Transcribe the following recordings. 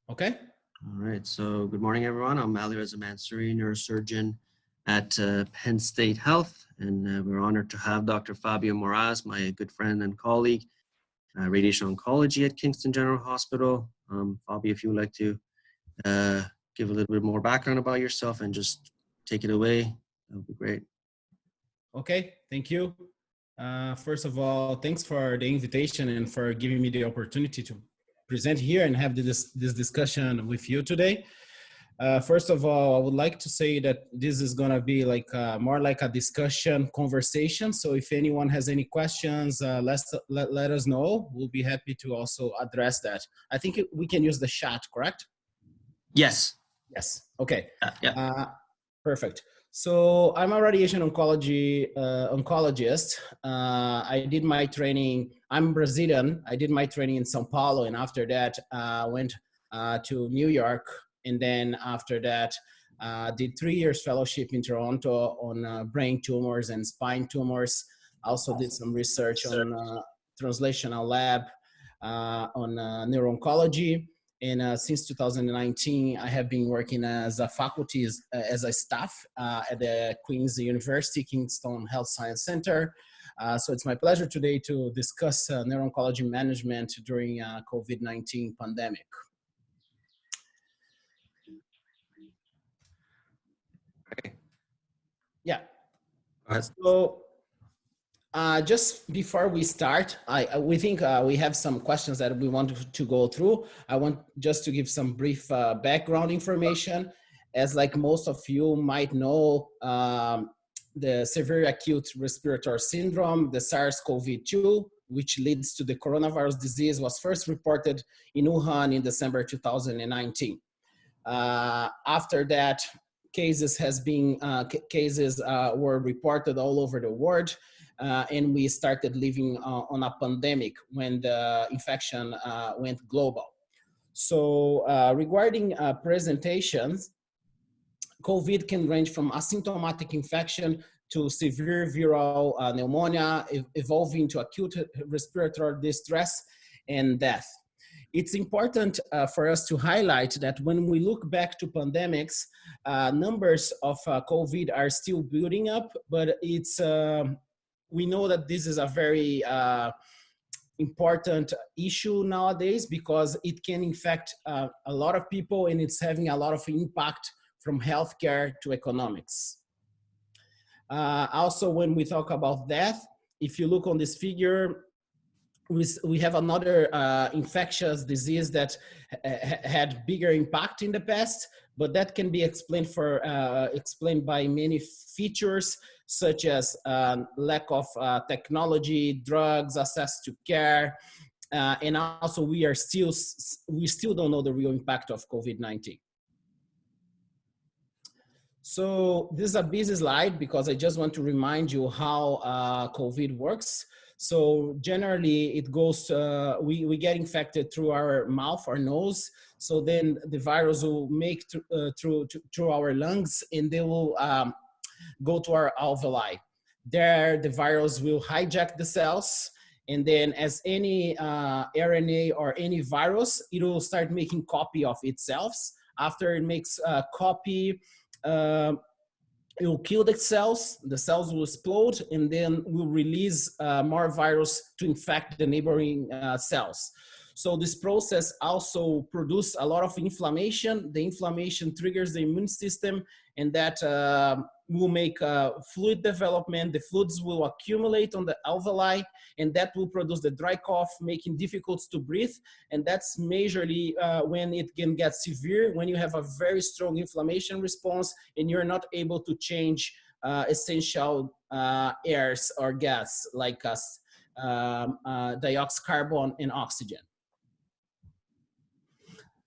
Okay. All right. So good morning, everyone. I'm Ali Reza Mansouri, neurosurgeon at Penn State Health, and we're honored to have Dr. Fabio Moraz, my good friend and colleague, radiation oncology at Kingston General Hospital. Fabio, if you would like to give a little bit more background about yourself and just take it away, that would be great. Okay. Thank you. First of all, thanks for the invitation and for giving me the opportunity to present here and have this discussion with you today. First of all, I would like to say that this is going to be like more like a discussion conversation. So if anyone has any questions, let us know. We'll be happy to also address that. I think we can use the chat, correct? Yes. Yes. Okay. Yeah. Perfect. So I'm a radiation oncologist. I did my training. I'm Brazilian. I did my training in São Paulo, and after that, went to New York. And then after that, did 3 years fellowship in Toronto on brain tumors and spine tumors. Also did some research on translational lab on neuro-oncology. And since 2019, I have been working as a faculty, as a staff at the Queen's University Kingston Health Science Center. So it's my pleasure today to discuss neuro-oncology management during COVID-19 pandemic. Okay. Yeah. So just before we start, we think we have some questions that we want to go through. I want just to give some brief background information. As like most of you might know, the severe acute respiratory syndrome, the SARS-CoV-2, which leads to the coronavirus disease, was first reported in Wuhan in December 2019. After that, cases were reported all over the world. And we started living on a pandemic when the infection went global. So regarding presentations, COVID can range from asymptomatic infection to severe viral pneumonia, evolving to acute respiratory distress and death. It's important for us to highlight that when we look back to pandemics, numbers of COVID are still building up, but we know that this is a very important issue nowadays because it can infect a lot of people and it's having a lot of impact from healthcare to economics. Also, when we talk about death, if you look on this figure, we have another infectious disease that had bigger impact in the past, but that can be explained by many features such as lack of technology, drugs, access to care, and also we still don't know the real impact of COVID-19. So this is a busy slide because I just want to remind you how COVID works. So generally it goes, we get infected through our mouth or nose. So then the virus will make through our lungs and they will go to our alveoli. There the virus will hijack the cells. And then as any RNA or any virus, it will start making copy of itself. After it makes a copy, it will kill the cells will explode, and then will release more virus to infect the neighboring cells. So this process also produces a lot of inflammation. The inflammation triggers the immune system, and that will make fluid development. The fluids will accumulate on the alveoli, and that will produce the dry cough, making it difficult to breathe. And that's majorly when it can get severe, when you have a very strong inflammation response and you're not able to change essential airs or gas like dioxycarbon and oxygen.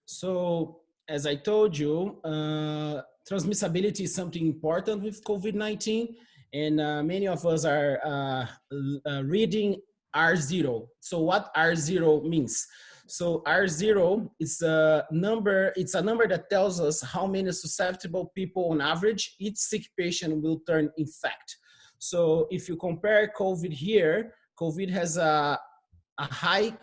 So as I told you, transmissibility is something important with COVID-19, and many of us are reading R0. So what R0 means? So R0 is a number, it's a number that tells us how many susceptible people on average each sick patient will turn infect. So if you compare COVID here, COVID has a high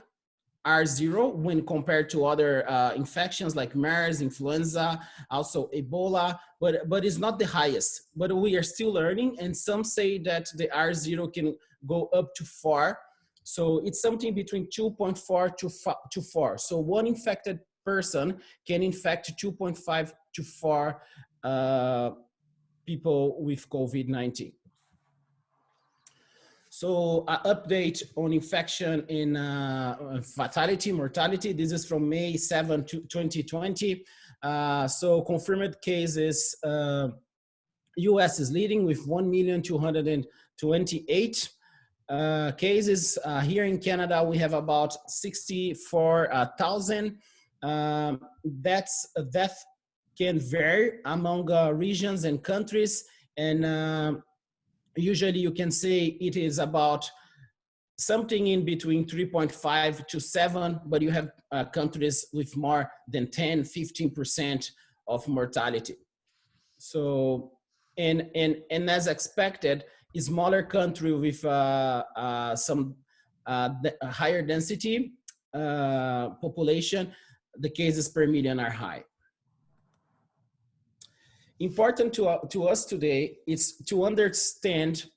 R0 when compared to other infections like MERS, influenza, also Ebola, but it's not the highest. But we are still learning, and some say that the R0 can go up to 4. So it's something between 2.4 to 4. So one infected person can infect 2.5 to 4 people with COVID-19. So an update on infection in fatality, mortality. This is from May 7, 2020. So confirmed cases, US is leading with 1,228,000 cases. Here in Canada, we have about 64,000. Death can vary among regions and countries, and usually you can say it is about something in between 3.5 to 7, but you have countries with more than 10, 15% of mortality. So, and as expected, a smaller country with some higher density population, the cases per million are high. Important to us today is to understand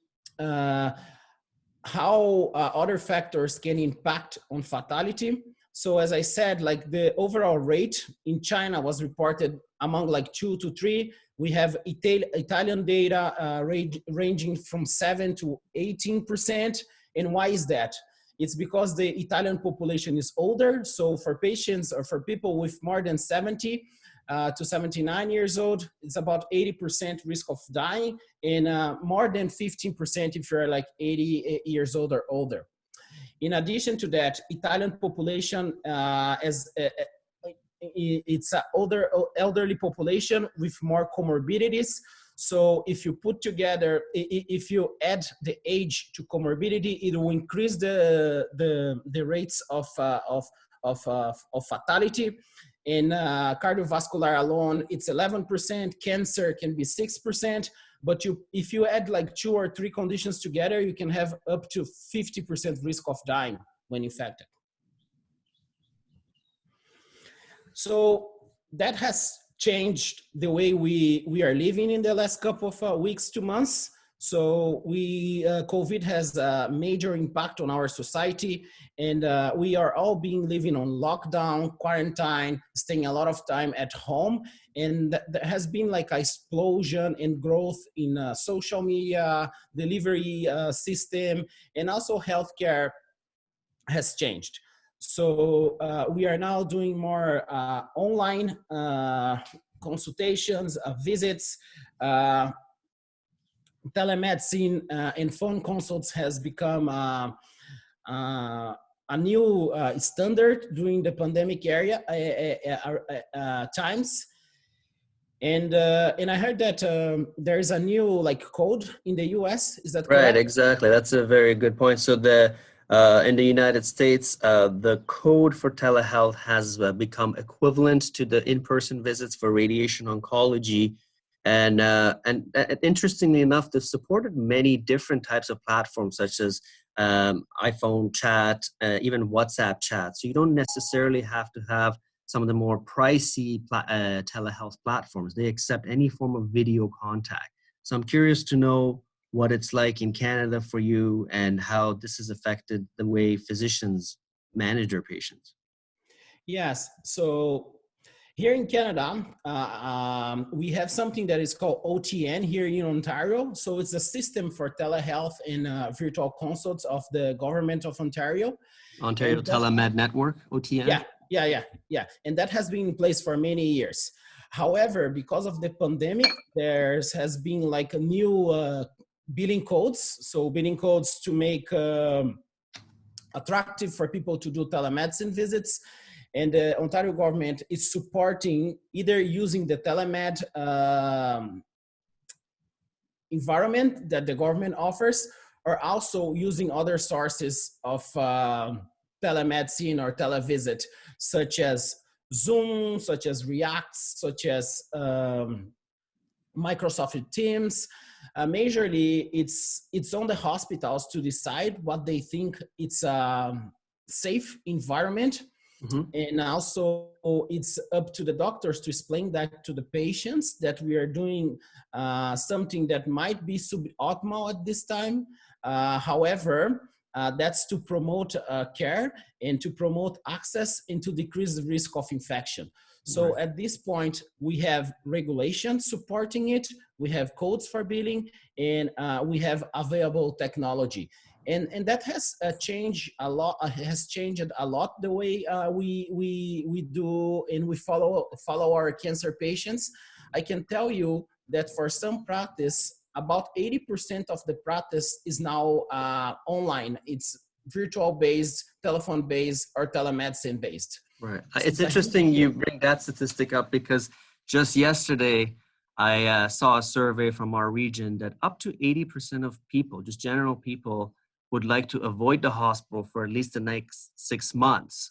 how other factors can impact on fatality. So as I said, like the overall rate in China was reported among like 2 to 3. We have Italian data ranging from 7 to 18%. And why is that? It's because the Italian population is older. So for patients or for people with more than 70 to 79 years old, it's about 80% risk of dying, and more than 15% if you're like 80 years old or older. In addition to that, Italian population it's an older elderly population with more comorbidities. So if you put together, if you add the age to comorbidity, it will increase the rates of fatality. In cardiovascular alone, it's 11%. Cancer can be 6%. But if you add like 2 or 3 conditions together, you can have up to 50% risk of dying when infected. So that has changed the way we are living in the last couple of weeks to months. So COVID has a major impact on our society, and we are all living on lockdown, quarantine, staying a lot of time at home. And there has been like an explosion in growth in social media, delivery system, and also healthcare has changed. So we are now doing more online consultations, visits. Telemedicine and phone consults has become a new standard during the pandemic times. And I heard that there is a new like code in the US. Is that correct? Right, exactly. That's a very good point. So in the United States, the code for telehealth has become equivalent to the in-person visits for radiation oncology. And interestingly enough, they've supported many different types of platforms, such as iPhone chat, even WhatsApp chat. So you don't necessarily have to have some of the more pricey telehealth platforms. They accept any form of video contact. So I'm curious to know what it's like in Canada for you and how this has affected the way physicians manage their patients. Yes. So here in Canada, we have something that is called OTN here in Ontario. So it's a system for telehealth and virtual consults of the government of Ontario. Ontario Telemed Network, OTN? Yeah. And that has been in place for many years. However, because of the pandemic, there has been like a new billing codes. So billing codes to make attractive for people to do telemedicine visits. And the Ontario government is supporting either using the telemed environment that the government offers, or also using other sources of telemedicine or televisit, such as Zoom, such as React, such as Microsoft Teams. Majorly, it's on the hospitals to decide what they think it's safe environment. And also it's up to the doctors to explain that to the patients that we are doing something that might be suboptimal at this time. However, that's to promote care and to promote access and to decrease the risk of infection. So at this point, we have regulations supporting it, we have codes for billing, and we have available technology. And that has changed a lot. Has changed a lot the way we do and we follow our cancer patients. I can tell you that for some practice, about 80% of the practice is now online. It's virtual based, telephone based, or telemedicine based. Right. So It's interesting you bring that statistic up because just yesterday I saw a survey from our region that up to 80% of people, just general people, would like to avoid the hospital for at least the next 6 months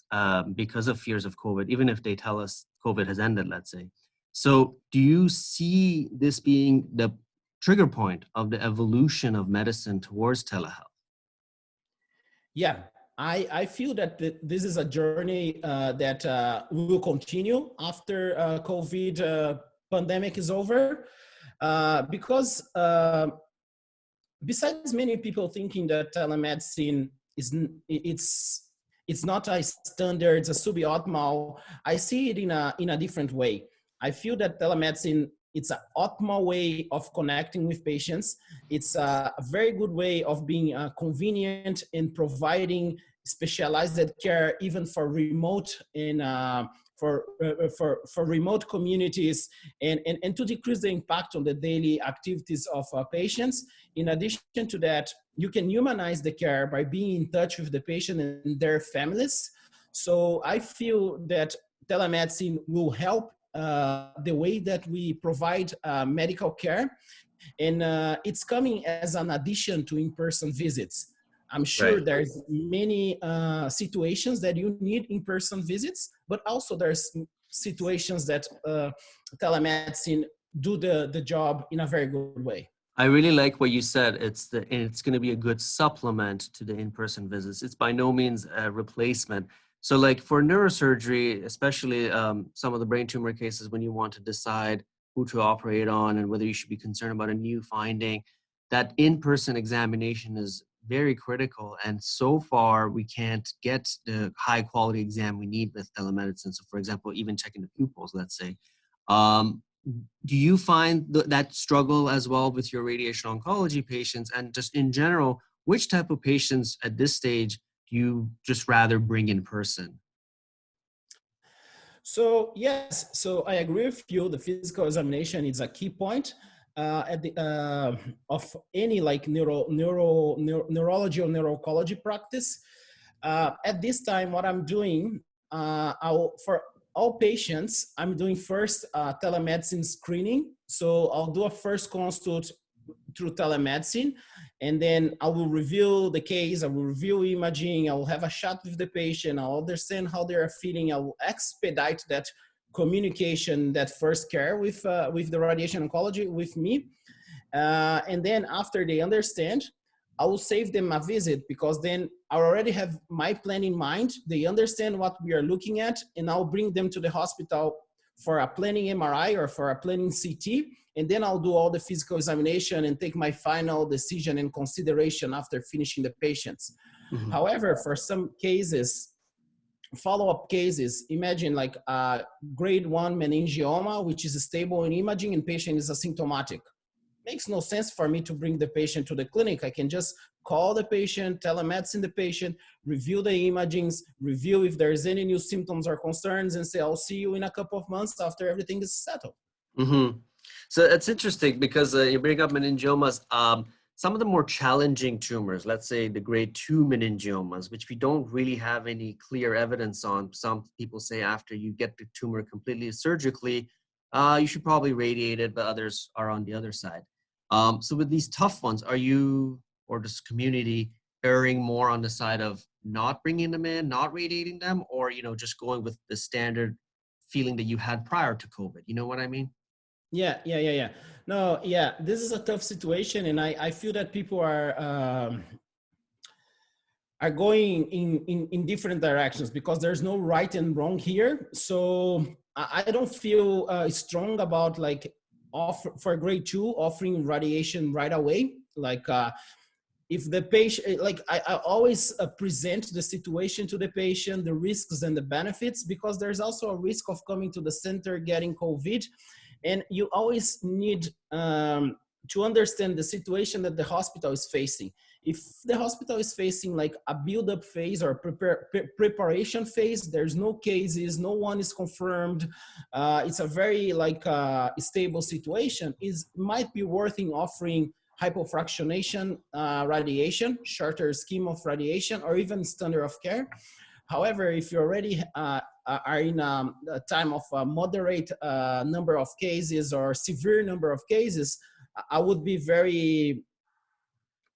because of fears of COVID, even if they tell us COVID has ended, let's say. So do you see this being the trigger point of the evolution of medicine towards telehealth? Yeah, I feel that this is a journey that will continue after COVID pandemic is over, because besides many people thinking that telemedicine it's not a standard, it's a suboptimal. I see it in a different way. I feel that telemedicine, it's an optimal way of connecting with patients. It's a very good way of being convenient in providing specialized care, even for remote and for remote communities, and to decrease the impact on the daily activities of patients. In addition to that, you can humanize the care by being in touch with the patient and their families. So I feel that telemedicine will help the way that we provide medical care, and it's coming as an addition to in-person visits. I'm sure Right. there's many situations that you need in-person visits, but also there's situations that telemedicine do the job in a very good way. I really like what you said. It's going to be a good supplement to the in-person visits. It's by no means a replacement. So like for neurosurgery, especially some of the brain tumor cases, when you want to decide who to operate on and whether you should be concerned about a new finding, that in-person examination is very critical. And so far, we can't get the high quality exam we need with telemedicine. So for example, even checking the pupils, let's say. Um, do you find that struggle as well with your radiation oncology patients? And just in general, which type of patients at this stage do you just rather bring in person? So yes, so I agree with you. The physical examination is a key point at the of any like neurology or neuro-oncology practice. At this time, what I'm doing, for all patients, I'm doing first telemedicine screening. So I'll do a first consult through telemedicine, and then I will review the case, I will review imaging, I will have a chat with the patient, I'll understand how they are feeling, I will expedite that communication, that first care with the radiation oncology with me. And then after they understand, I will save them a visit, because then I already have my plan in mind. They understand what we are looking at, and I'll bring them to the hospital for a planning MRI or for a planning CT. And then I'll do all the physical examination and take my final decision and consideration after finishing the patients. Mhm. However, for some cases, follow-up cases, imagine like a grade 1 meningioma, which is stable in imaging and patient is asymptomatic. Makes no sense for me to bring the patient to the clinic. I can just call the patient, telemedicine the patient, review the imagings, review if there's any new symptoms or concerns, and say, I'll see you in a couple of months after everything is settled. Mm-hmm. So it's interesting because you bring up meningiomas. Some of the more challenging tumors, let's say the grade 2 meningiomas, which we don't really have any clear evidence on. Some people say after you get the tumor completely surgically, you should probably radiate it, but others are on the other side. So with these tough ones, are you or this community erring more on the side of not bringing them in, not radiating them, or just going with the standard feeling that you had prior to COVID? You know what I mean? Yeah. No, yeah, this is a tough situation, and I feel that people are going in different directions because there's no right and wrong here. So I don't feel strong about like for grade 2 offering radiation right away. Like if the patient, like I always present the situation to the patient, the risks and the benefits, because there's also a risk of coming to the center, getting COVID. And you always need to understand the situation that the hospital is facing. If the hospital is facing like a build-up phase or preparation phase, there's no cases, no one is confirmed, it's a very like stable situation, it might be worth in offering hypofractionation radiation, shorter scheme of radiation, or even standard of care. However, if you already are in a time of a moderate number of cases or severe number of cases, I would be very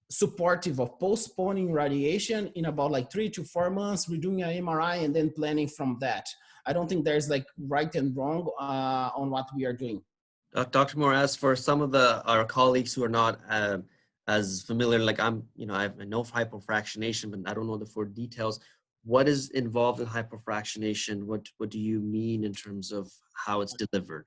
supportive of postponing radiation in about like 3 to 4 months, redoing an MRI, and then planning from that. I don't think there's like right and wrong on what we are doing. Dr. Moraz, for some of our colleagues who are not as familiar, like I know of hypofractionation, but I don't know the full details. What is involved in hypofractionation? What do you mean in terms of how it's delivered?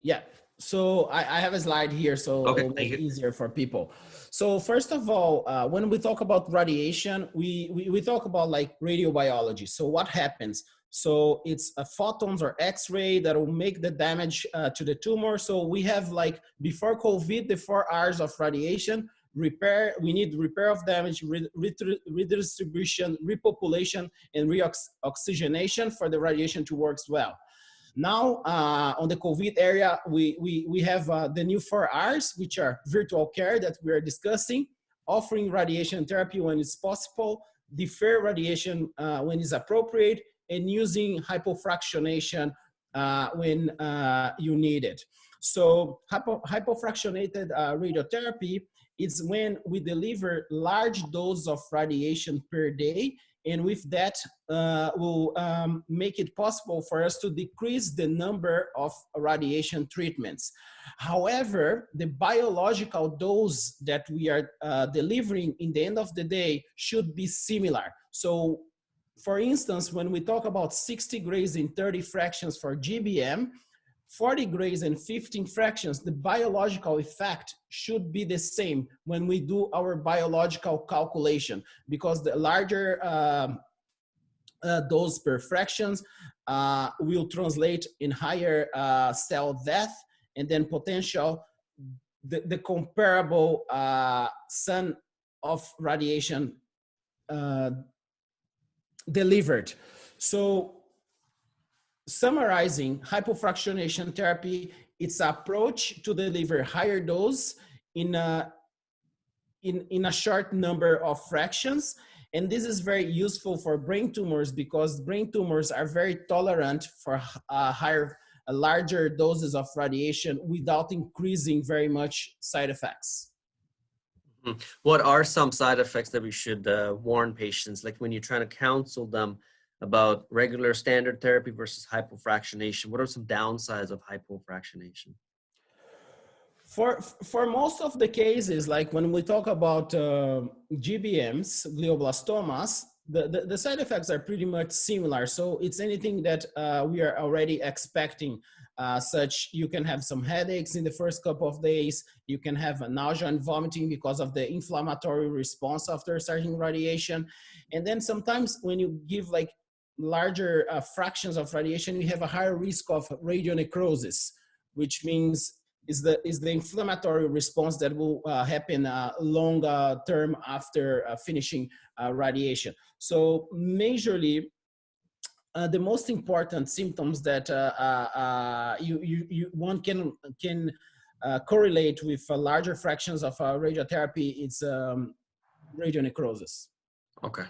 Yeah, so I have a slide here, so okay, it'll make it easier for people. So first of all, when we talk about radiation, we talk about like radiobiology. So what happens? So it's photons or X-ray that will make the damage to the tumor. So we have like before COVID, the 4 hours of radiation, repair, we need repair of damage, redistribution, repopulation, and reoxygenation for the radiation to work well. Now, on the COVID area, we have the new 4 Rs, which are virtual care that we are discussing, offering radiation therapy when it's possible, defer radiation when it's appropriate, and using hypofractionation when you need it. So hypofractionated radiotherapy is when we deliver large doses of radiation per day, and with that will make it possible for us to decrease the number of radiation treatments. However, the biological dose that we are delivering in the end of the day should be similar. So for instance, when we talk about 60 grays in 30 fractions for GBM, 40 grays and 15 fractions, the biological effect should be the same when we do our biological calculation, because the larger dose per fractions will translate in higher cell death, and then potential, the comparable sun of radiation delivered. So summarizing, hypofractionation therapy, it's an approach to deliver higher dose in a short number of fractions. And this is very useful for brain tumors because brain tumors are very tolerant for larger doses of radiation without increasing very much side effects. What are some side effects that we should warn patients, like when you're trying to counsel them about regular standard therapy versus hypofractionation? What are some downsides of hypofractionation? For most of the cases, like when we talk about GBMs, glioblastomas, the side effects are pretty much similar. So it's anything that we are already expecting, such you can have some headaches in the first couple of days, you can have a nausea and vomiting because of the inflammatory response after starting radiation. And then sometimes when you give like larger fractions of radiation, you have a higher risk of radionecrosis, which means is the inflammatory response that will happen long term after finishing radiation. So majorly, the most important symptoms that one can correlate with larger fractions of radiotherapy, it's radionecrosis. Okay.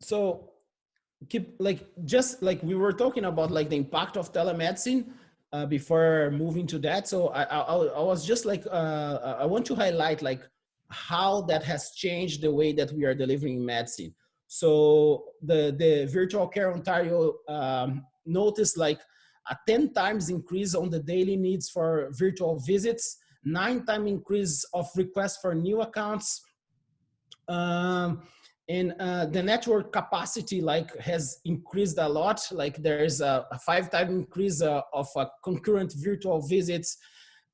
So just like we were talking about like the impact of telemedicine before moving to that. So I was just like, I want to highlight like how that has changed the way that we are delivering medicine. So the Virtual Care Ontario noticed like a 10 times increase on the daily needs for virtual visits. 9-time increase of requests for new accounts. And the network capacity like has increased a lot. Like there's a 5-time increase of concurrent virtual visits,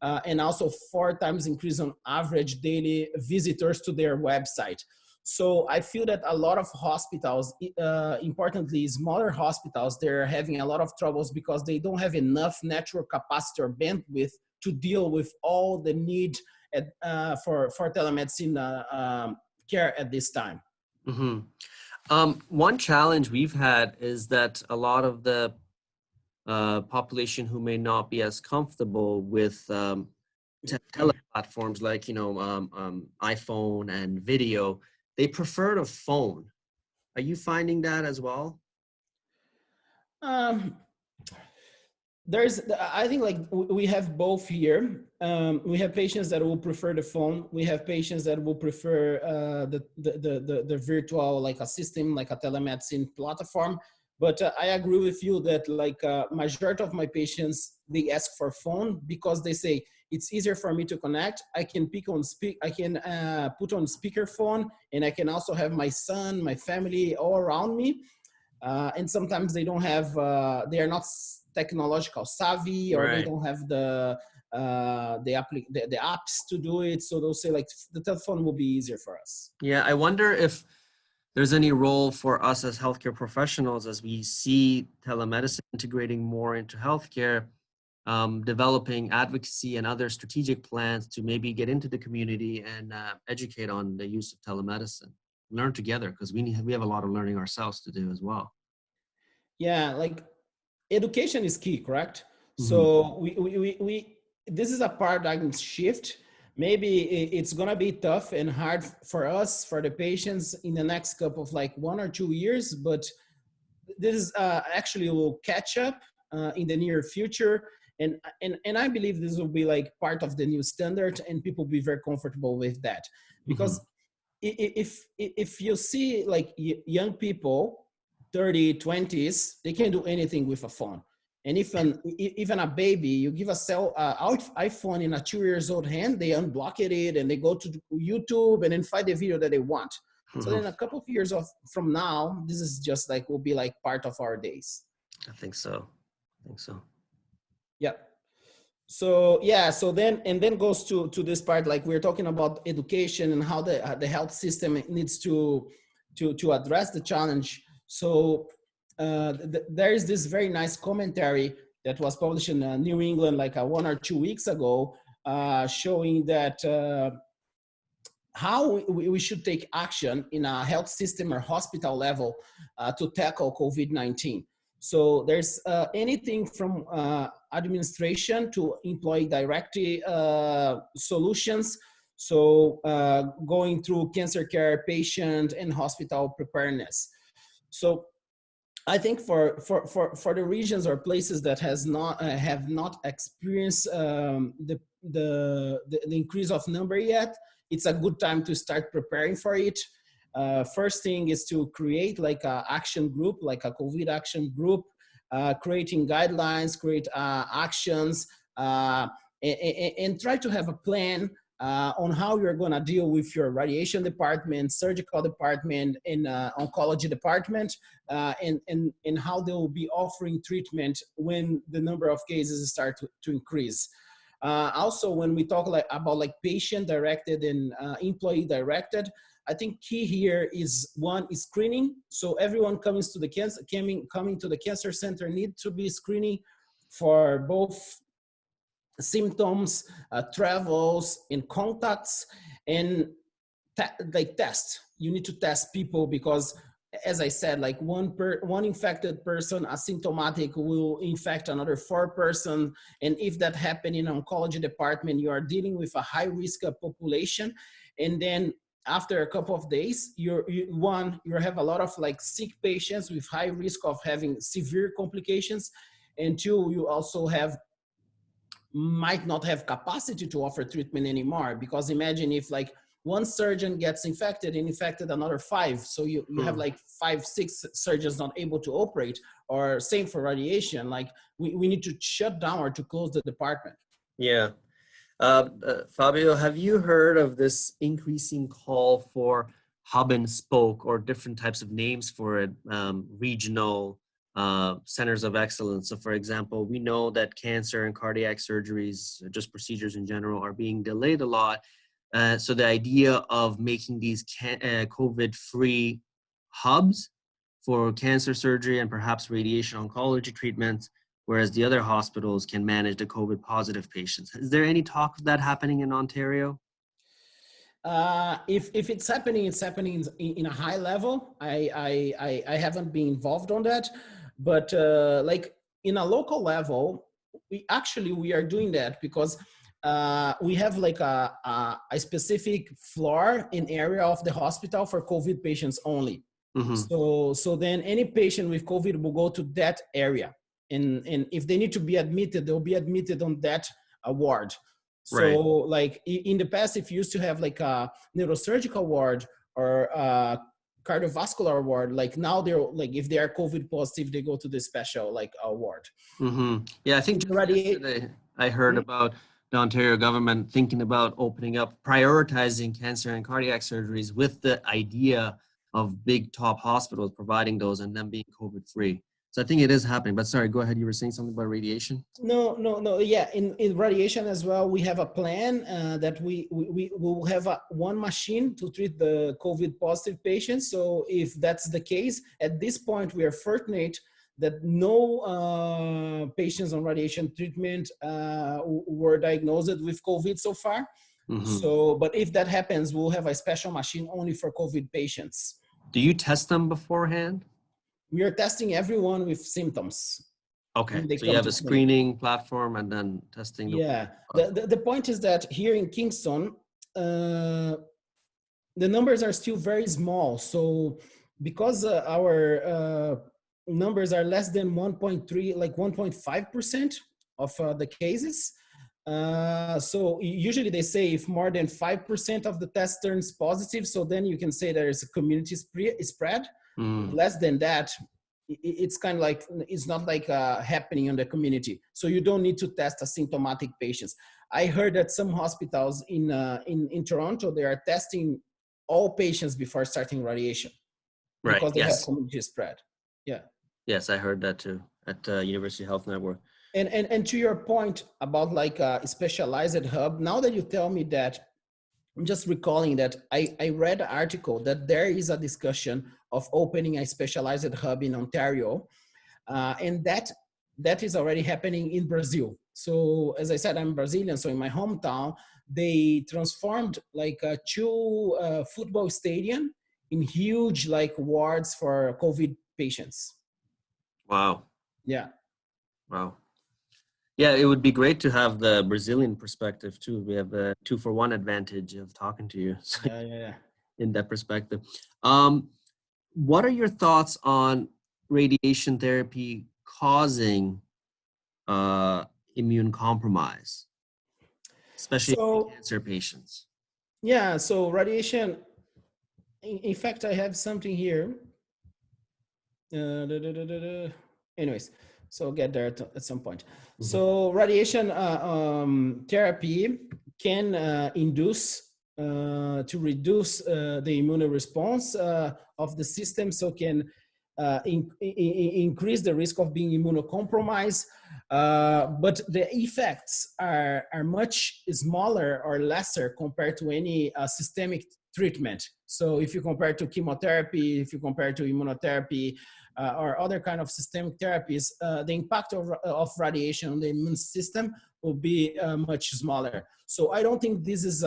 and also 4 times increase on average daily visitors to their website. So I feel that a lot of hospitals, importantly smaller hospitals, they're having a lot of troubles because they don't have enough network capacity or bandwidth to deal with all the need for telemedicine care at this time. Mm-hmm. One challenge we've had is that a lot of the population who may not be as comfortable with tele platforms like iPhone and video, they prefer to phone. Are you finding that as well? I think like we have both here. We have patients that will prefer the phone. We have patients that will prefer the virtual, like a system, like a telemedicine platform. But I agree with you that like majority of my patients, they ask for phone because they say it's easier for me to connect. I can I can put on speakerphone, and I can also have my son, my family all around me. And sometimes they don't have, they are not technological savvy, or they don't have the apps to do it. So they'll say like the telephone will be easier for us. Yeah, I wonder if there's any role for us as healthcare professionals as we see telemedicine integrating more into healthcare, developing advocacy and other strategic plans to maybe get into the community and educate on the use of telemedicine. Learn together, because we have a lot of learning ourselves to do as well. Yeah, like education is key, correct? Mm-hmm. So we this is a paradigm shift. Maybe it's gonna be tough and hard for us, for the patients, in the next couple of like 1 or 2 years, but this is actually will catch up in the near future. And I believe this will be like part of the new standard, and people will be very comfortable with that. Because if you see like young people, 30, 20s, they can do anything with a phone. And even a baby, you give a iPhone in a 2-year-old hand, they unblock it and they go to YouTube and then find the video that they want. So then a couple of years from now, this is just like, will be like part of our days. I think so. Yeah. So yeah, so then goes to this part, like we're talking about education and how the health system needs to address the challenge. So there is this very nice commentary that was published in New England like 1 or 2 weeks ago, showing that how we should take action in a health system or hospital level to tackle COVID-19. So there's anything from administration to employee directed solutions. So going through cancer care, patient and hospital preparedness. So I think for the regions or places that have not experienced the increase of number yet, it's a good time to start preparing for it. First thing is to create like an action group, like a COVID action group, creating guidelines, create actions, and try to have a plan on how you're going to deal with your radiation department, surgical department, and oncology department, and how they will be offering treatment when the number of cases start to increase. Also, when we talk about patient directed and employee directed, I think key here is one is screening. So everyone coming to the cancer center need to be screening for both symptoms, travels, and contacts, and test. You need to test people because, as I said, like one infected person asymptomatic will infect another 4 person. And if that happens in oncology department, you are dealing with a high risk population. And then after a couple of days, you have a lot of like sick patients with high risk of having severe complications. And 2, you also might not have capacity to offer treatment anymore, because imagine if like one surgeon gets infected and infected another 5. So you have like 5, 6 surgeons not able to operate, or same for radiation. Like we need to shut down or to close the department. Yeah. Fabio, have you heard of this increasing call for hub and spoke, or different types of names for it, regional centers of excellence? So for example, we know that cancer and cardiac surgeries, just procedures in general, are being delayed a lot. So the idea of making these COVID-free hubs for cancer surgery and perhaps radiation oncology treatments, whereas the other hospitals can manage the COVID positive patients. Is there any talk of that happening in Ontario? If it's happening, it's happening in a high level. I haven't been involved on that, but like in a local level, we are doing that because we have like a specific floor in area of the hospital for COVID patients only. Mm-hmm. So then any patient with COVID will go to that area. And if they need to be admitted, they'll be admitted on that ward. So Right. like in the past, if you used to have like a neurosurgical ward or a cardiovascular ward, like now they're like, if they are COVID positive, they go to the special like ward. Mm-hmm. Yeah, I think just yesterday I heard about the Ontario government thinking about opening up, prioritizing cancer and cardiac surgeries with the idea of big top hospitals providing those and them being COVID-free. So I think it is happening. But sorry, go ahead. You were saying something about radiation? No. Yeah, in radiation as well, we have a plan that we will have one machine to treat the COVID positive patients. So if that's the case, at this point, we are fortunate that no patients on radiation treatment were diagnosed with COVID so far. Mm-hmm. So, but if that happens, we'll have a special machine only for COVID patients. Do you test them beforehand? We are testing everyone with symptoms. Okay, so you have a screening platform and then testing. Yeah, the point is that here in Kingston, the numbers are still very small. So because our numbers are less than 1.3, like 1.5% of the cases. So usually they say if more than 5% of the test turns positive, so then you can say there is a community spread. Less than that, it's kind of like, it's not like happening in the community. So you don't need to test asymptomatic patients. I heard that some hospitals in Toronto, they are testing all patients before starting radiation. Right. Because they have community spread. Yeah. Yes, I heard that too at University Health Network. And to your point about like a specialized hub, now that you tell me that, I'm just recalling that I read an article that there is a discussion of opening a specialized hub in Ontario, and that is already happening in Brazil. So as I said, I'm Brazilian, so in my hometown, they transformed like two football stadium in huge like wards for COVID patients. Wow. Yeah. Wow. Yeah, it would be great to have the Brazilian perspective too. We have the 2-for-1 advantage of talking to you. So Yeah. In that perspective. What are your thoughts on radiation therapy causing immune compromise, especially in cancer patients? Yeah, so radiation, in fact, I have something here. Anyways, so I'll get there at some point. Mm-hmm. So radiation therapy can induce to reduce the immune response of the system, so can increase the risk of being immunocompromised, but the effects are much smaller or lesser compared to any systemic treatment. So if you compare to chemotherapy, if you compare to immunotherapy, or other kind of systemic therapies, the impact of radiation on the immune system will be much smaller. So I don't think this is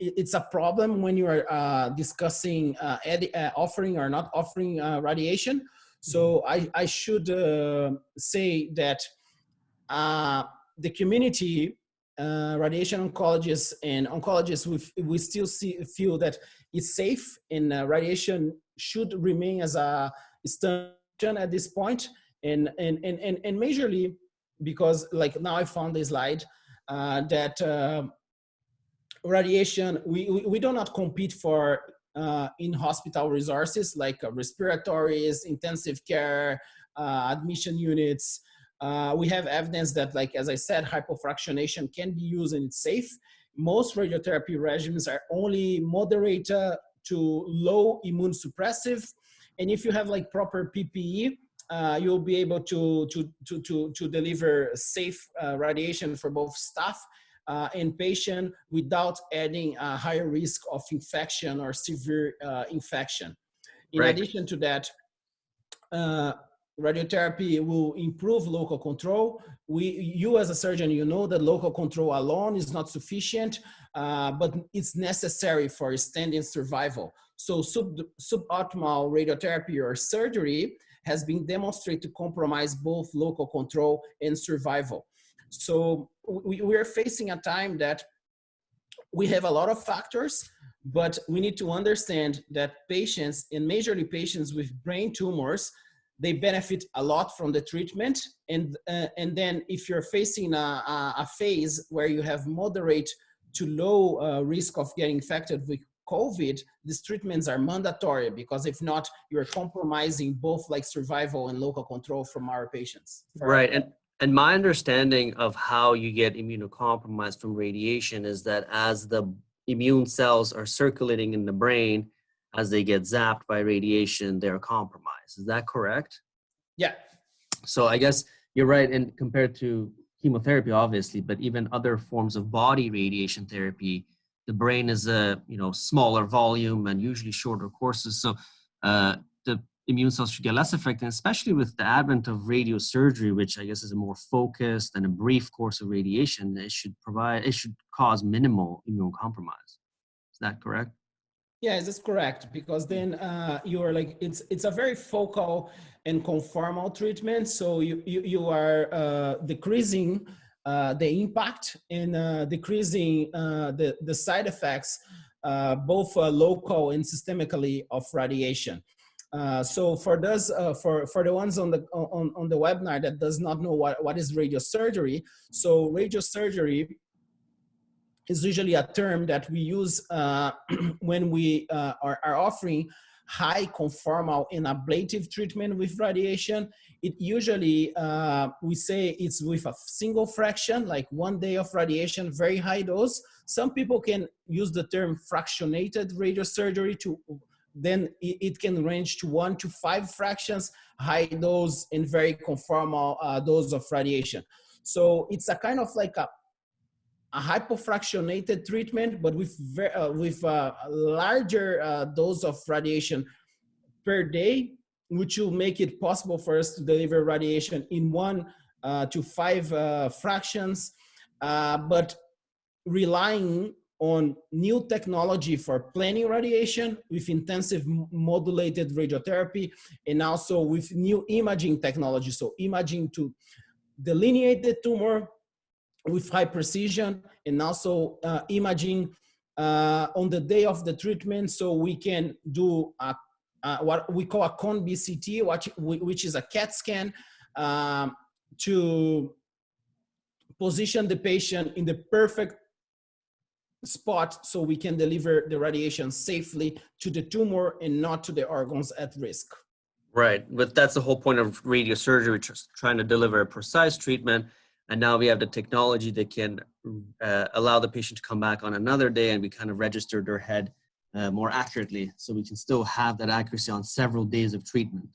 it's a problem when you are discussing offering or not offering radiation. So I should say that the community radiation oncologists and oncologists, we still feel that it's safe, and radiation should remain as a standard at this point, and majorly because like now I found this slide that radiation, we do not compete for in-hospital resources like respiratories, intensive care, admission units. We have evidence that, like, as I said, hypofractionation can be used and it's safe. Most radiotherapy regimens are only moderate to low immune suppressive. And if you have like proper PPE, you'll be able to deliver safe radiation for both staff and patient without adding a higher risk of infection or severe infection. In addition to that, radiotherapy will improve local control. You as a surgeon, you know that local control alone is not sufficient, but it's necessary for extending survival. So suboptimal radiotherapy or surgery has been demonstrated to compromise both local control and survival. So we're facing a time that we have a lot of factors, but we need to understand that patients, and majorly patients with brain tumors, they benefit a lot from the treatment. And then if you're facing a phase where you have moderate to low risk of getting infected with COVID, these treatments are mandatory, because if not, you're compromising both like survival and local control from our patients. Right. And my understanding of how you get immunocompromised from radiation is that as the immune cells are circulating in the brain, as they get zapped by radiation, they're compromised. Is that correct? Yeah. So I guess you're right, and compared to chemotherapy, obviously, but even other forms of body radiation therapy, the brain is a smaller volume and usually shorter courses. So the immune cells should get less affected, especially with the advent of radiosurgery, which I guess is a more focused and a brief course of radiation. It should cause minimal immune compromise. Is that correct? Yes, that's correct, because then you're like, it's a very focal and conformal treatment. So you are decreasing the impact and decreasing the side effects, both local and systemically, of radiation. So for those, for the ones on the webinar that does not know what is radiosurgery, so radiosurgery is usually a term that we use when we are offering high conformal and ablative treatment with radiation. It usually, we say it's with a single fraction, like 1 day of radiation, very high dose. Some people can use the term fractionated radiosurgery to, then it can range to 1 to 5 fractions, high dose and very conformal dose of radiation. So it's a kind of like a hypofractionated treatment, but with a larger dose of radiation per day, which will make it possible for us to deliver radiation in 1 to 5 fractions, but relying on new technology for planning radiation with intensive modulated radiotherapy, and also with new imaging technology. So imaging to delineate the tumor with high precision, and also imaging on the day of the treatment, so we can do what we call a cone BCT, which is a CAT scan, to position the patient in the perfect spot so we can deliver the radiation safely to the tumor and not to the organs at risk. Right, but that's the whole point of radiosurgery, just trying to deliver a precise treatment. And now we have the technology that can allow the patient to come back on another day, and we kind of register their head more accurately. So we can still have that accuracy on several days of treatment.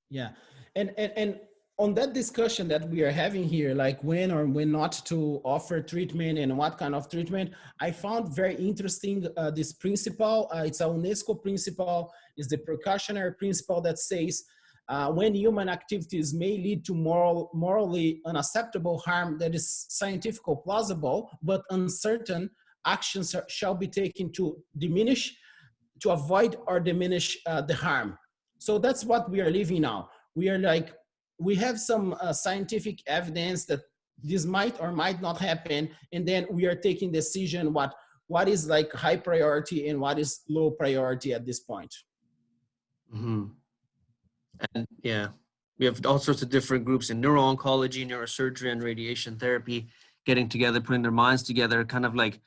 Yeah, and on that discussion that we are having here, like when or when not to offer treatment and what kind of treatment, I found very interesting this principle. It's a UNESCO principle. It's the precautionary principle that says when human activities may lead to morally unacceptable harm that is scientifically plausible but uncertain, actions shall be taken to avoid or diminish the harm. So that's what we are living now. We have some scientific evidence that this might or might not happen, and then we are taking decision what is like high priority and what is low priority at this point. Mm-hmm. And yeah, we have all sorts of different groups in neuro-oncology, neurosurgery, and radiation therapy getting together, putting their minds together, kind of like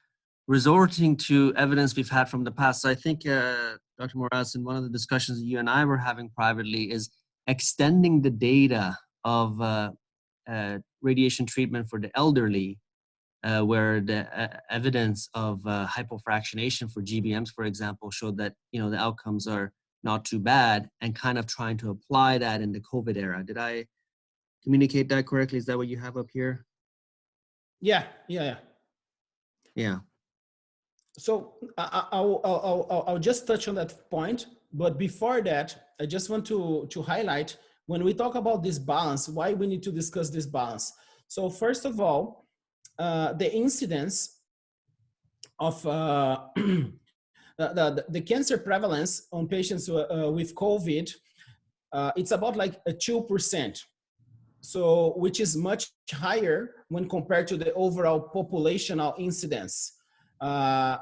resorting to evidence we've had from the past. So I think, Dr. Moraz, in one of the discussions that you and I were having privately, is extending the data of radiation treatment for the elderly, where the evidence of hypofractionation for GBMs, for example, showed that the outcomes are not too bad, and kind of trying to apply that in the COVID era. Did I communicate that correctly? Is that what you have up here? Yeah. Yeah. So I'll just touch on that point. But before that, I just want to highlight, when we talk about this balance, why we need to discuss this balance. So first of all, the incidence of the cancer prevalence on patients with COVID, it's about like a 2%. So, which is much higher when compared to the overall populational incidence,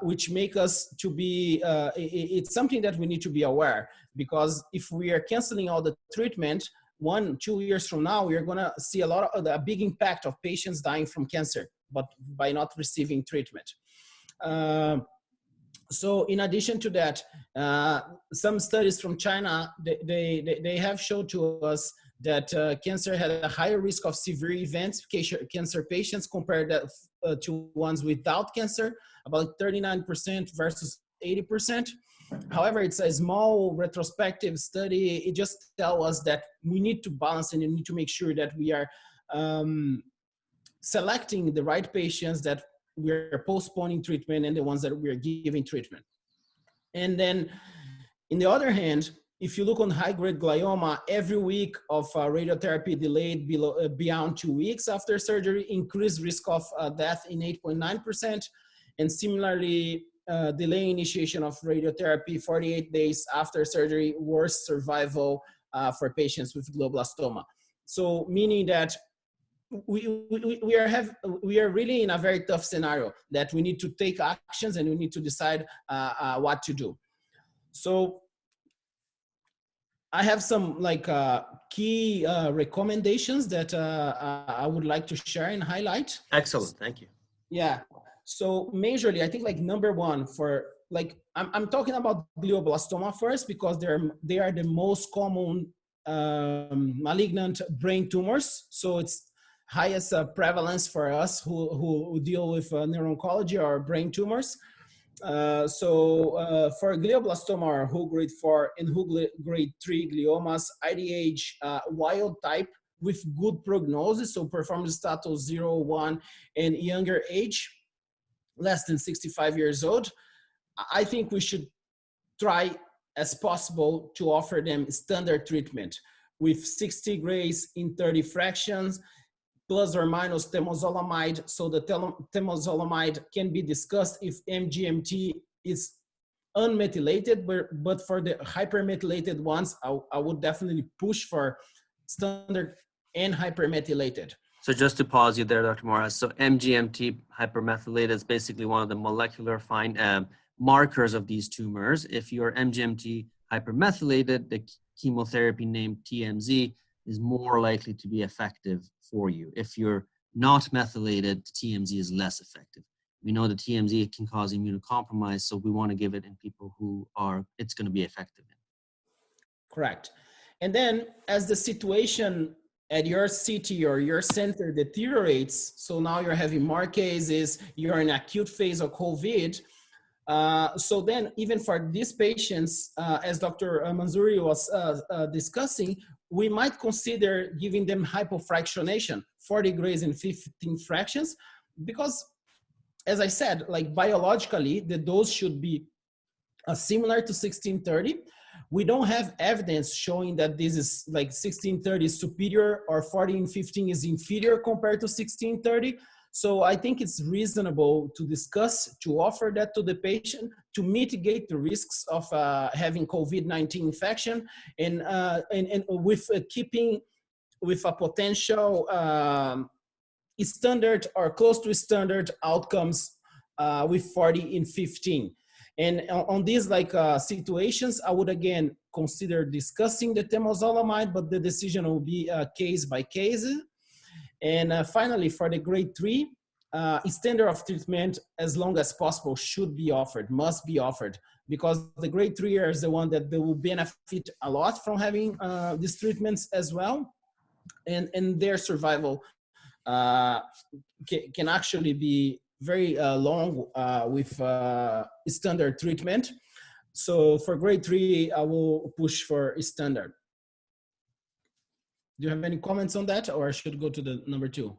which make us to be, it's something that we need to be aware, because if we are canceling all the treatment, 1-2 years from now, we are gonna see a big impact of patients dying from cancer, but by not receiving treatment. So in addition to that, some studies from China, they have showed to us that cancer had a higher risk of severe events, cancer patients, compared to ones without cancer, about 39% versus 80%. However, it's a small retrospective study. It just tells us that we need to balance and we need to make sure that we are selecting the right patients, that we're postponing treatment, and the ones that we're giving treatment. And then, in the other hand, if you look on high-grade glioma, every week of radiotherapy delayed beyond 2 weeks after surgery increased risk of death in 8.9%, and similarly, delay initiation of radiotherapy 48 days after surgery, worse survival for patients with glioblastoma. So, meaning that we are really in a very tough scenario, that we need to take actions and we need to decide what to do. So I have some key recommendations that I would like to share and highlight. Excellent, thank you. Yeah, so majorly, I think number one for I'm talking about glioblastoma first, because they are the most common malignant brain tumors. So it's highest prevalence for us who deal with neuro-oncology or brain tumors. So for glioblastoma or WHO grade 4 and WHO grade 3 gliomas, IDH wild type with good prognosis, so performance status 0, 1, and younger age, less than 65 years old, I think we should try as possible to offer them standard treatment with 60 grays in 30 fractions, plus or minus temozolomide. So the temozolomide can be discussed if MGMT is unmethylated, but for the hypermethylated ones, I would definitely push for standard and hypermethylated. So just to pause you there, Dr. Moraz, so MGMT hypermethylated is basically one of the molecular markers of these tumors. If you're MGMT hypermethylated, the chemotherapy named TMZ is more likely to be effective for you. If you're not methylated, TMZ is less effective. We know that TMZ can cause immunocompromise, so we want to give it in people who it's going to be effective in. Correct. And then as the situation at your city or your center deteriorates, so now you're having more cases, you're in acute phase of COVID, so then even for these patients, as Dr. Manzouri was discussing, we might consider giving them hypofractionation, 40 grays and 15 fractions, because as I said, biologically, the dose should be similar to 1630. We don't have evidence showing that this is 1630 is superior or 40 and 15 is inferior compared to 1630. So I think it's reasonable to discuss, to offer that to the patient to mitigate the risks of having COVID-19 infection, and with keeping with a potential standard or close to standard outcomes with 40 and 15. And on these situations, I would again consider discussing the temozolomide, but the decision will be case by case. And finally, for the grade 3, standard of treatment as long as possible should be offered, must be offered, because the grade 3 is the one that they will benefit a lot from having these treatments as well. and their survival uh, can actually be very long with standard treatment. So for grade 3, I will push for standard. Do you have any comments on that, or I should go to the number 2?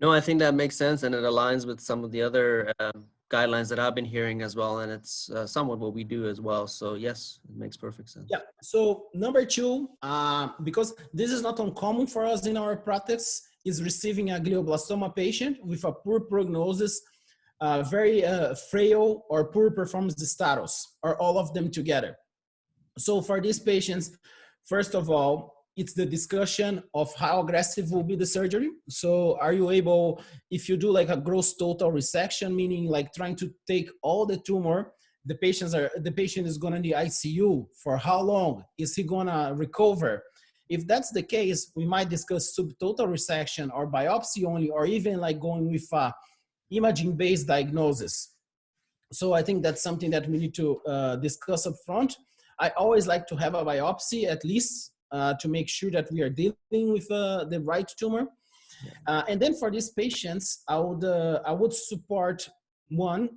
No, I think that makes sense, and it aligns with some of the other guidelines that I've been hearing as well, and it's somewhat what we do as well. So yes, it makes perfect sense. Yeah. So number 2, because this is not uncommon for us in our practice, is receiving a glioblastoma patient with a poor prognosis, very frail or poor performance status, or all of them together. So for these patients, first of all, it's the discussion of how aggressive will be the surgery. So are you able, if you do like a gross total resection, meaning like trying to take all the tumor, the patient is going to the ICU for how long? Is he going to recover? If that's the case, we might discuss subtotal resection or biopsy only, or even like going with imaging-based diagnosis. So I think that's something that we need to discuss up front. I always like to have a biopsy at least to make sure that we are dealing with the right tumor. And then for these patients, I would support one,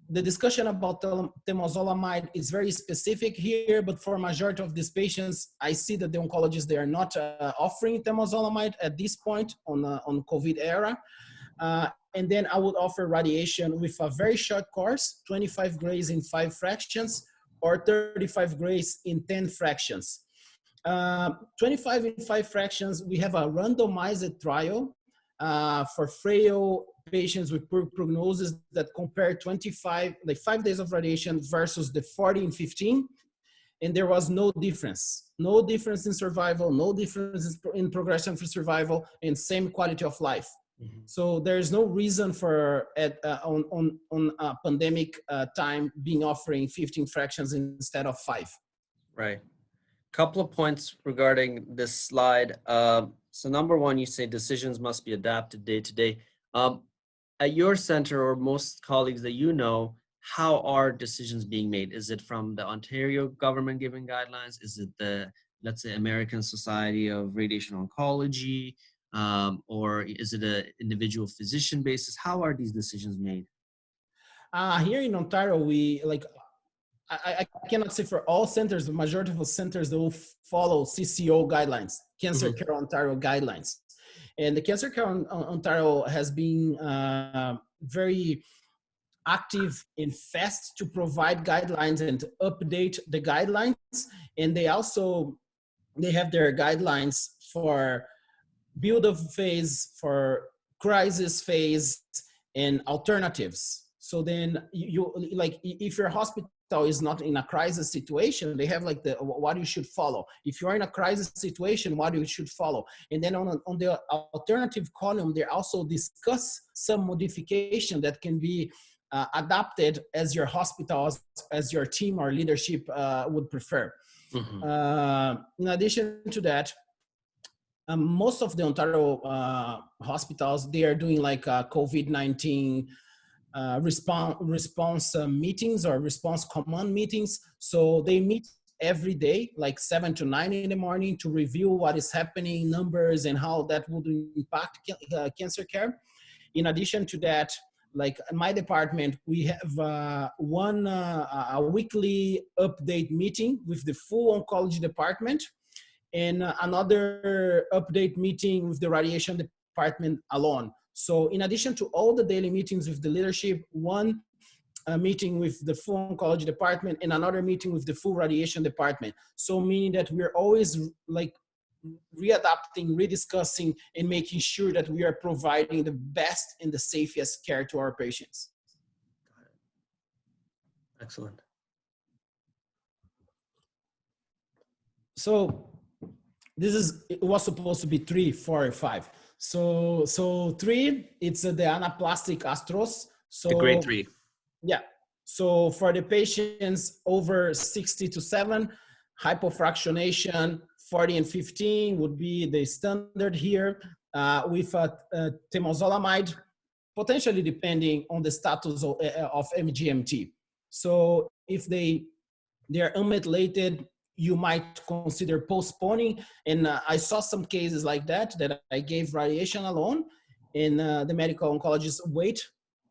the discussion about temozolomide is very specific here, but for a majority of these patients, I see that the oncologists, they are not offering temozolomide at this point on COVID era. And then I would offer radiation with a very short course, 25 grays in 5 fractions, or 35 grays in 10 fractions. 25 in 5 fractions, we have a randomized trial for frail patients with poor prognosis that compare 25, like 5 days of radiation versus the 40 in 15. And there was no difference in survival, no difference in progression for survival, and same quality of life. Mm-hmm. So there's no reason for on a pandemic time being offering 15 fractions instead of 5. Right. Couple of points regarding this slide. So number one, you say decisions must be adapted day to day. At your center or most colleagues that you know, how are decisions being made? Is it from the Ontario government giving guidelines? Is it the, let's say, American Society of Radiation Oncology? Or is it an individual physician basis? How are these decisions made? Here in Ontario, we I cannot say for all centers, the majority of the centers, they will follow CCO guidelines, Cancer Care Ontario guidelines. And the Cancer Care Ontario has been very active and fast to provide guidelines and to update the guidelines. And they have their guidelines for build-up phase, for crisis phase, and alternatives. So then you like, if your hospital is not in a crisis situation, they have like what you should follow. If you are in a crisis situation, what you should follow. And then on the alternative column, they also discuss some modification that can be adapted as your hospital, as your team or leadership would prefer. Mm-hmm. In addition to that, most of the Ontario hospitals, they are doing like COVID-19 response meetings or response command meetings. So they meet every day, like 7 to 9 in the morning, to review what is happening, numbers, and how that would impact cancer care. In addition to that, like in my department, we have a weekly update meeting with the full oncology department, and another update meeting with the radiation department alone. So in addition to all the daily meetings with the leadership, one meeting with the full oncology department and another meeting with the full radiation department. So meaning that we're always like readapting, rediscussing, and making sure that we are providing the best and the safest care to our patients. Excellent. So it was supposed to be 3, 4, 5. So 3, it's the anaplastic astros. So the grade 3. Yeah. So for the patients over 60 to 7, hypofractionation 40 and 15 would be the standard here, with temozolomide, potentially depending on the status of MGMT. So if they are unmethylated, you might consider postponing. And I saw some cases like that I gave radiation alone, and the medical oncologist wait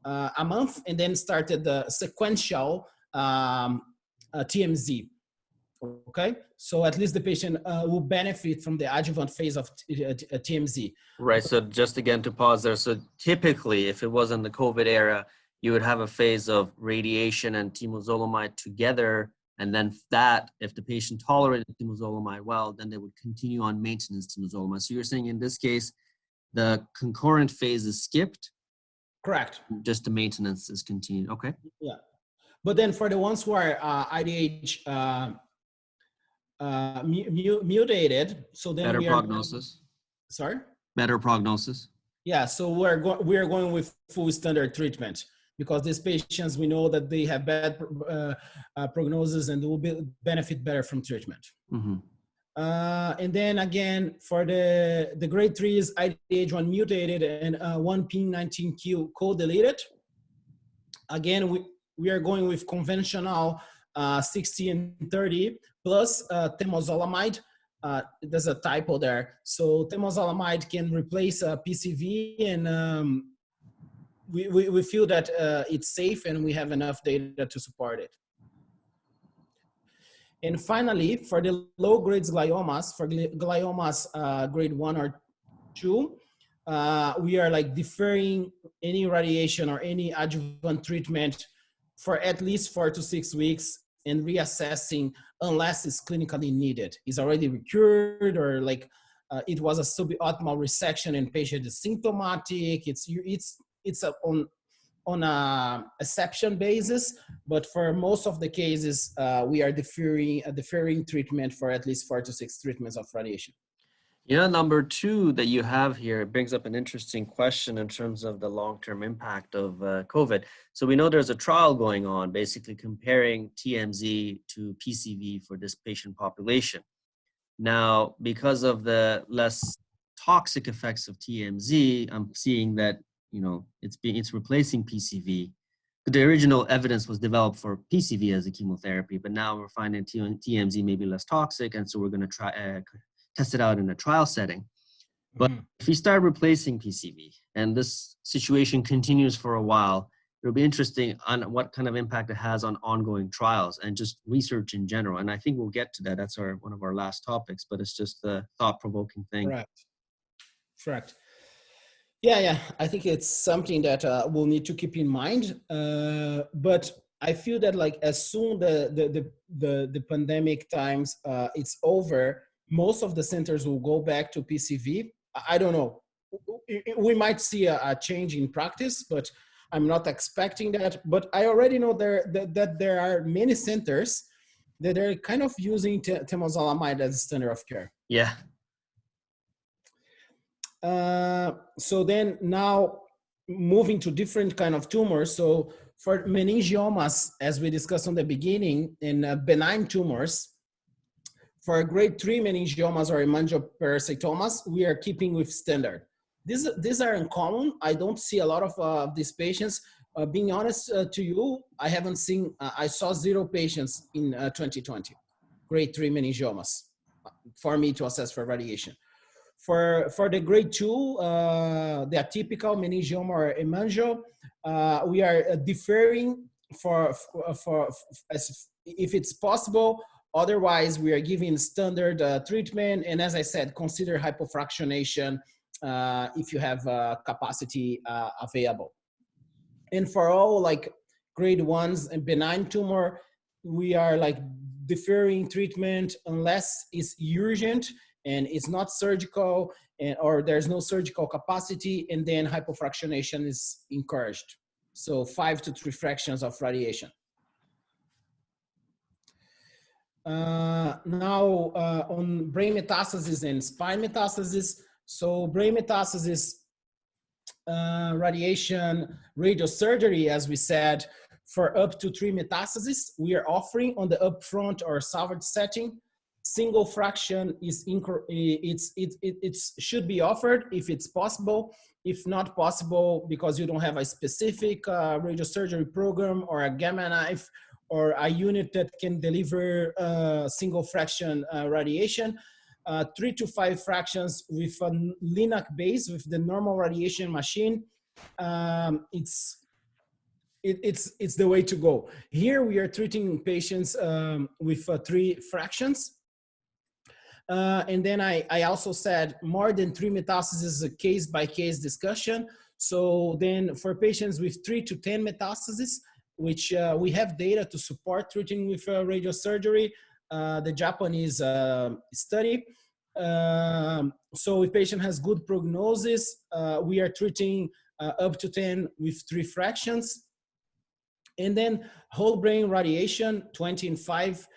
a month and then started the sequential TMZ. Okay, so at least the patient will benefit from the adjuvant phase of TMZ. Right. So just again to pause there. So typically, if it wasn't the COVID era, you would have a phase of radiation and temozolomide together. And then that, if the patient tolerated temozolomide well, then they would continue on maintenance temozolomide. So you're saying in this case, the concurrent phase is skipped? Correct. Just the maintenance is continued. Okay. Yeah. But then for the ones who are IDH mutated, so then better we prognosis. Sorry? Better prognosis. Yeah, so we are going with full standard treatment, because these patients, we know that they have bad prognosis and they will benefit better from treatment. Mm-hmm. And then again, for the grade 3 is IDH1 mutated and 1p19q co-deleted. Again, we are going with conventional 60 and 30 plus temozolomide. There's a typo there. So temozolomide can replace PCV, and we feel that it's safe and we have enough data to support it. And finally, for the low grades gliomas, for gliomas grade 1 or 2, we are like deferring any radiation or any adjuvant treatment for at least 4 to 6 weeks and reassessing unless it's clinically needed. It's already recurred, or like it was a suboptimal resection and patient is symptomatic. It's on a exception basis, but for most of the cases, we are deferring treatment for at least 4 to 6 treatments of radiation. You know, number 2 that you have here, it brings up an interesting question in terms of the long-term impact of COVID. So we know there's a trial going on, basically comparing TMZ to PCV for this patient population. Now, because of the less toxic effects of TMZ, I'm seeing that, you know, it's replacing PCV. The original evidence was developed for PCV as a chemotherapy, but now we're finding TMZ may be less toxic, and so we're going to try test it out in a trial setting. But if we start replacing PCV and this situation continues for a while, it'll be interesting on what kind of impact it has on ongoing trials and just research in general. And I think we'll get to that. That's one of our last topics, but it's just a thought-provoking thing. Correct. Yeah. I think it's something that we'll need to keep in mind. But I feel that like as soon the pandemic times it's over, most of the centers will go back to PCV. I don't know. We might see a change in practice, but I'm not expecting that. But I already know that there are many centers that are kind of using temozolomide as a standard of care. Yeah. So then now moving to different kind of tumors. So for meningiomas, as we discussed in the beginning, in benign tumors, for grade 3 meningiomas or hemangioparasitomas, we are keeping with standard. These are uncommon. I don't see a lot of these patients. Being honest to you, I haven't seen, I saw 0 patients in 2020, grade 3 meningiomas, for me to assess for radiation. For the grade 2, the atypical meningioma or hemangio, we are deferring for if it's possible. Otherwise, we are giving standard treatment. And as I said, consider hypofractionation if you have capacity available. And for all like grade 1s and benign tumor, we are like deferring treatment unless it's urgent and it's not surgical, or there's no surgical capacity, and then hypofractionation is encouraged. So 5 to 3 fractions of radiation. Now on brain metastasis and spine metastasis. So brain metastasis, radiation, radiosurgery, as we said, for up to 3 metastases, we are offering on the upfront or salvage setting. Single fraction is it should be offered if it's possible. If not possible, because you don't have a specific radiosurgery program or a gamma knife or a unit that can deliver single fraction radiation, 3 to 5 fractions with a Linac base with the normal radiation machine. It's the way to go. Here we are treating patients with 3 fractions. And then I also said more than 3 metastases is a case-by-case discussion. So then for patients with 3 to 10 metastases, which we have data to support treating with radiosurgery, the Japanese study. So if patient has good prognosis, we are treating up to 10 with 3 fractions. And then whole brain radiation, 20 and 5.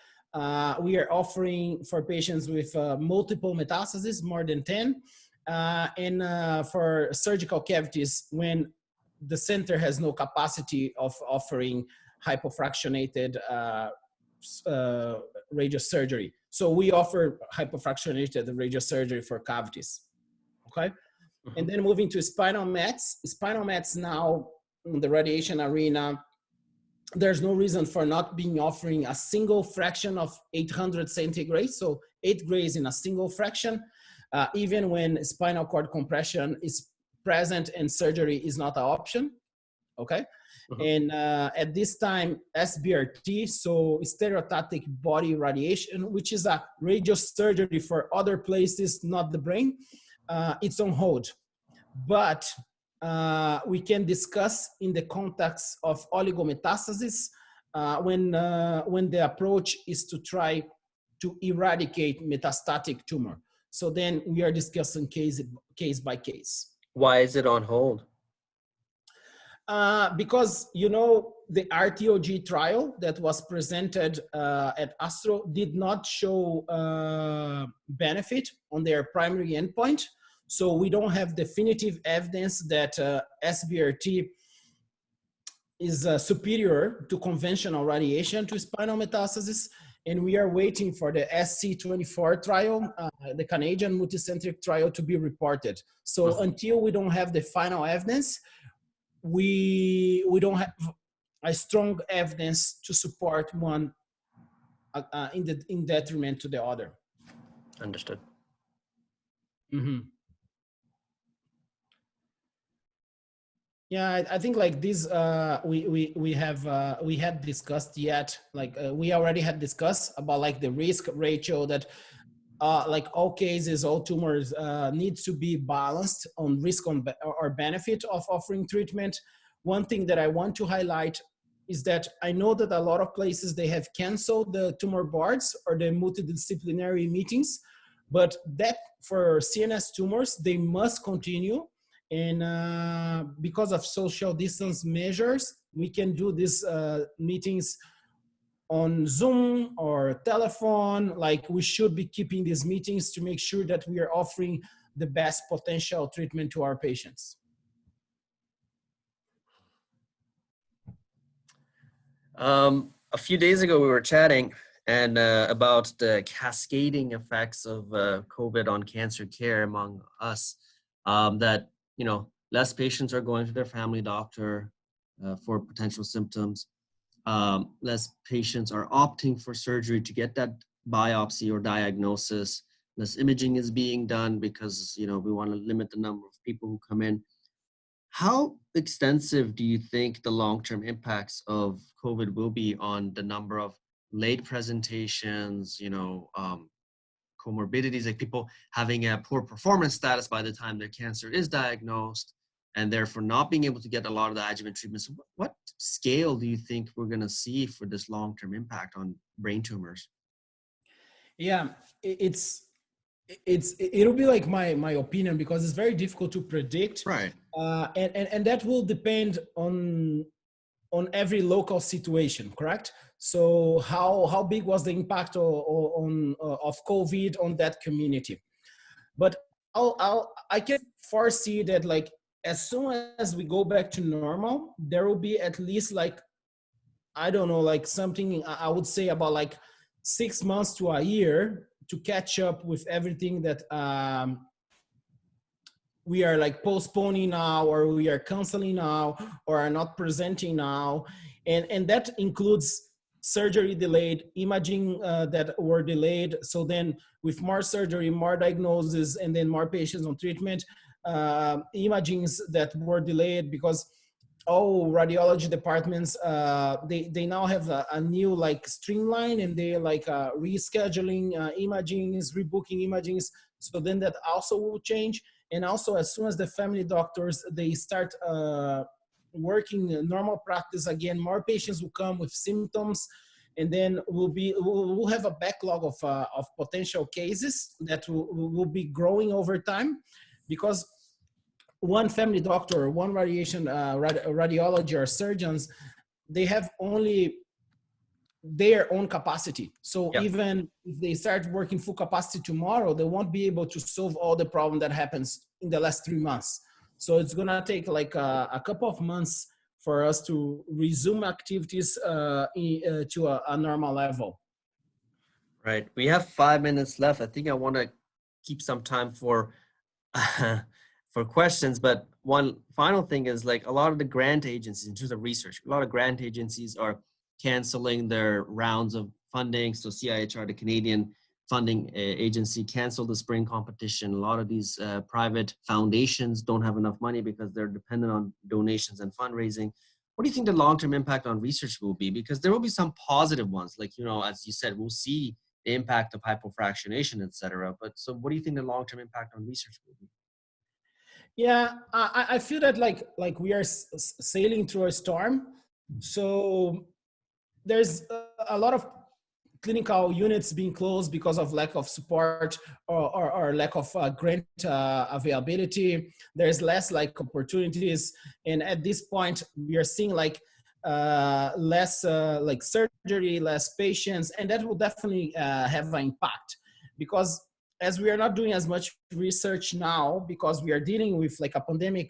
We are offering for patients with multiple metastases, more than 10. And for surgical cavities, when the center has no capacity of offering hypofractionated radiosurgery. So we offer hypofractionated radiosurgery for cavities, okay? Mm-hmm. And then moving to spinal mets. Spinal mets now in the radiation arena, there's no reason for not being offering a single fraction of 800 centigrade, so 8 grays in a single fraction, even when spinal cord compression is present and surgery is not an option, okay? Uh-huh. And at this time, SBRT, so stereotactic body radiation, which is a radiosurgery for other places, not the brain, it's on hold. But we can discuss in the context of oligometastasis when the approach is to try to eradicate metastatic tumor. So then we are discussing case by case. Why is it on hold? Because, you know, the RTOG trial that was presented at Astro did not show benefit on their primary endpoint. So we don't have definitive evidence that SBRT is superior to conventional radiation to spinal metastasis. And we are waiting for the SC24 trial, the Canadian multicentric trial, to be reported. So until we don't have the final evidence, we don't have a strong evidence to support one in detriment to the other. Understood. Mm-hmm. Yeah, I think like this, we had discussed yet, like we already had discussed about like the risk ratio that like all cases, all tumors needs to be balanced on risk or benefit of offering treatment. One thing that I want to highlight is that I know that a lot of places, they have canceled the tumor boards or the multidisciplinary meetings, but that for CNS tumors, they must continue. And because of social distance measures, we can do these meetings on Zoom or telephone. Like we should be keeping these meetings to make sure that we are offering the best potential treatment to our patients. A few days ago, we were chatting and about the cascading effects of COVID on cancer care among us, that, you know, less patients are going to their family doctor for potential symptoms. Less patients are opting for surgery to get that biopsy or diagnosis. Less imaging is being done because, you know, we want to limit the number of people who come in. How extensive do you think the long-term impacts of COVID will be on the number of late presentations, you know, comorbidities, like people having a poor performance status by the time their cancer is diagnosed, and therefore not being able to get a lot of the adjuvant treatments? What scale do you think we're going to see for this long-term impact on brain tumors? Yeah, it'll be like my opinion, because it's very difficult to predict. Right. And that will depend on every local situation, correct? So how big was the impact of COVID on that community? But I can foresee that like as soon as we go back to normal, there will be at least like, I don't know, like something I would say about like 6 months to a year to catch up with everything that we are like postponing now, or we are canceling now, or are not presenting now. And that includes surgery delayed, imaging that were delayed. So then with more surgery, more diagnosis, and then more patients on treatment, imagings that were delayed because all radiology departments, they now have a new like streamline, and they like rescheduling imagings, rebooking imagings. So then that also will change. And also as soon as the family doctors, they start working in normal practice again, more patients will come with symptoms, and then we'll have a backlog of potential cases that will be growing over time, because one family doctor, one radiology or surgeons, they have only their own capacity. So Yeah. even if they start working full capacity tomorrow, they won't be able to solve all the problem that happens in the last 3 months. So it's gonna take like a couple of months for us to resume activities to a normal level. Right. We have 5 minutes left. I think I want to keep some time for for questions, but one final thing is like a lot of the grant agencies in terms of research, a lot of grant agencies are canceling their rounds of funding. So CIHR, the Canadian funding agency, canceled the spring competition. A lot of these private foundations don't have enough money because they're dependent on donations and fundraising. What do you think the long-term impact on research will be? Because there will be some positive ones, like, you know, as you said, we'll see the impact of hypofractionation, et cetera. But so what do you think the long-term impact on research will be? Yeah, I feel that like we are sailing through a storm. So there's a lot of clinical units being closed because of lack of support or lack of grant availability. There's less like opportunities, and at this point we are seeing like less like surgery, less patients, and that will definitely have an impact, because as we are not doing as much research now because we are dealing with like a pandemic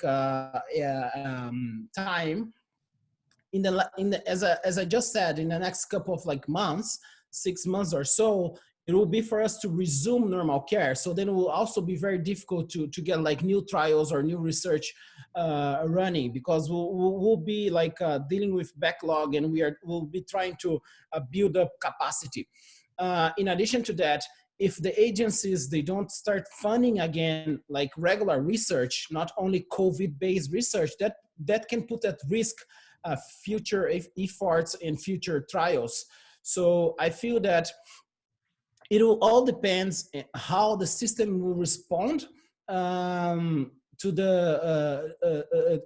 time. As I just said, in the next couple of like months, 6 months or so, it will be for us to resume normal care. So then it will also be very difficult to get like new trials or new research running, because we'll be like dealing with backlog, and we'll be trying to build up capacity. In addition to that, if the agencies, they don't start funding again like regular research, not only COVID-based research, that can put at risk future efforts and future trials. So I feel that it will all depends how the system will respond to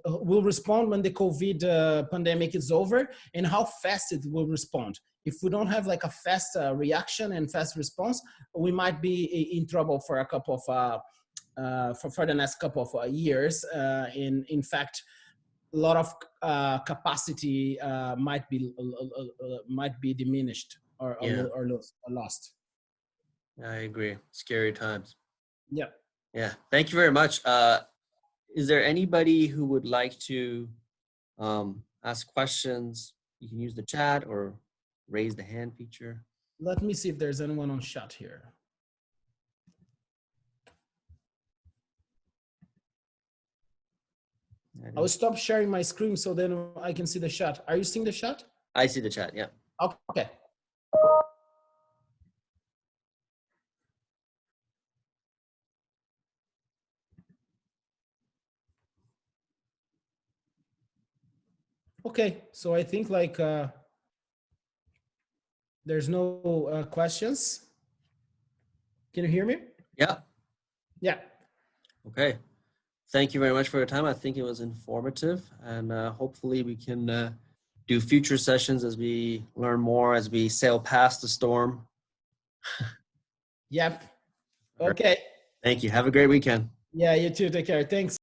will respond when the COVID pandemic is over, and how fast it will respond. If we don't have like a fast reaction and fast response, we might be in trouble for a couple of for the next couple of years. In fact, a lot of capacity might be diminished or lost. I agree. Scary times. Yeah. Yeah. Thank you very much. Is there anybody who would like to ask questions? You can use the chat or raise the hand feature. Let me see if there's anyone on chat here. I will stop sharing my screen so then I can see the chat. Are you seeing the chat? I see the chat, yeah. Okay. Okay, so I think like there's no questions. Can you hear me? Yeah. Yeah. Okay. Thank you very much for your time. I think it was informative, and hopefully we can do future sessions as we learn more, as we sail past the storm. Yep. Okay. Thank you. Have a great weekend. Yeah, you too. Take care. Thanks.